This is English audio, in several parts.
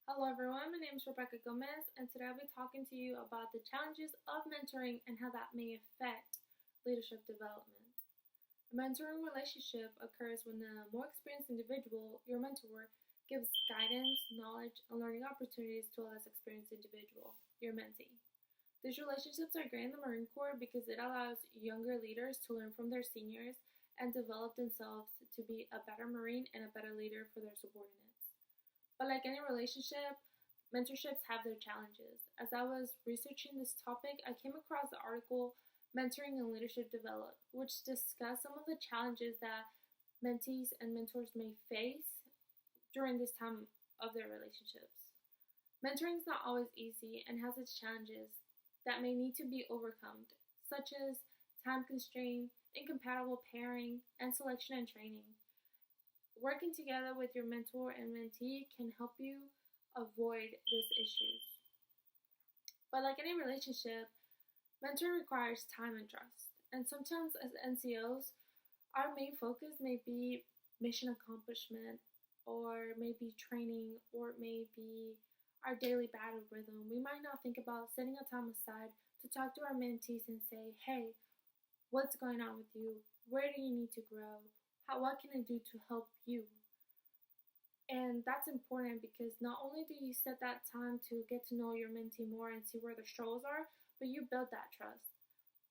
Hello everyone, my name is Rebecca Gomez, and today I'll be talking to you about the challenges of mentoring and how that may affect leadership development. A mentoring relationship occurs when a more experienced individual, your mentor, gives guidance, knowledge, and learning opportunities to a less experienced individual, your mentee. These relationships are great in the Marine Corps because it allows younger leaders to learn from their seniors and develop themselves to be a better Marine and a better leader for their subordinates. But like any relationship, mentorships have their challenges. As I was researching this topic, I came across the article Mentoring and Leadership Develop, which discussed some of the challenges that mentees and mentors may face during this time of their relationships. Mentoring is not always easy and has its challenges that may need to be overcome, such as time constraint, incompatible pairing, and selection and training. Working together with your mentor and mentee can help you avoid these issues. But like any relationship, mentoring requires time and trust. And sometimes as NCOs, our main focus may be mission accomplishment or maybe training or maybe our daily battle rhythm. We might not think about setting a time aside to talk to our mentees and say, hey, what's going on with you? Where do you need to grow? What can I do to help you? And that's important because not only do you set that time to get to know your mentee more and see where the struggles are, but you build that trust.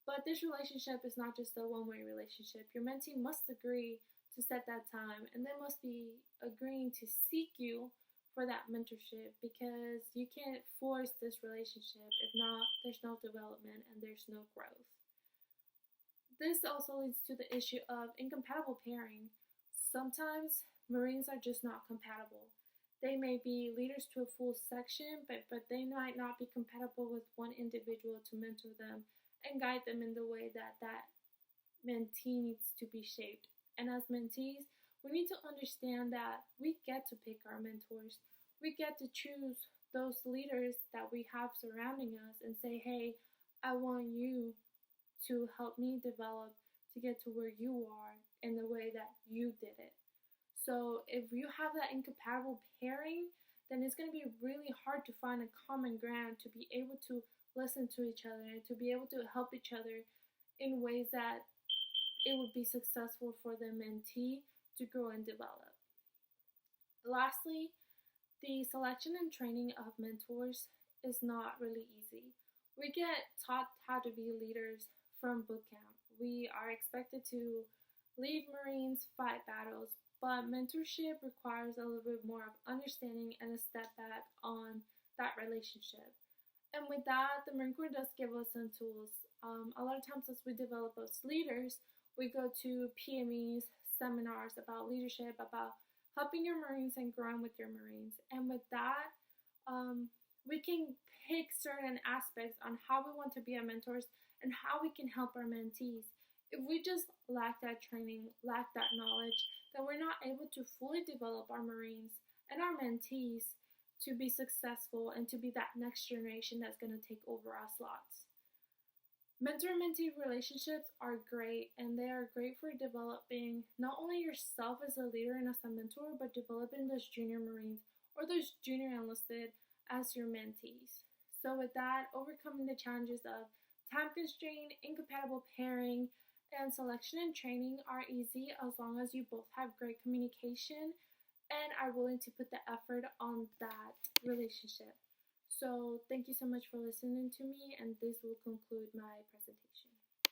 But this relationship is not just a one-way relationship. Your mentee must agree to set that time, and they must be agreeing to seek you for that mentorship because you can't force this relationship. If not, there's no development and there's no growth. This also leads to the issue of incompatible pairing. Sometimes Marines are just not compatible. They may be leaders to a full section, but they might not be compatible with one individual to mentor them and guide them in the way that mentee needs to be shaped. And as mentees, we need to understand that we get to pick our mentors. We get to choose those leaders that we have surrounding us and say, hey, I want you to help me develop to get to where you are in the way that you did it. So if you have that incompatible pairing, then it's going to be really hard to find a common ground to be able to listen to each other and to be able to help each other in ways that it would be successful for the mentee to grow and develop. Lastly, the selection and training of mentors is not really easy. We get taught how to be leaders from boot camp. We are expected to lead Marines, fight battles, but mentorship requires a little bit more of understanding and a step back on that relationship. And with that, the Marine Corps does give us some tools. A lot of times as we develop as leaders, we go to PMEs, seminars about leadership, about helping your Marines and growing with your Marines. And with that, we can pick certain aspects on how we want to be our mentors and how we can help our mentees. If we just lack that training, lack that knowledge, then we're not able to fully develop our Marines and our mentees to be successful and to be that next generation that's going to take over our slots. Mentor-mentee relationships are great, and they are great for developing not only yourself as a leader and as a mentor, but developing those junior Marines or those junior enlisted as your mentees. So with that, overcoming the challenges of time constraint, incompatible pairing, and selection and training are easy as long as you both have great communication and are willing to put the effort on that relationship. So thank you so much for listening to me, and this will conclude my presentation.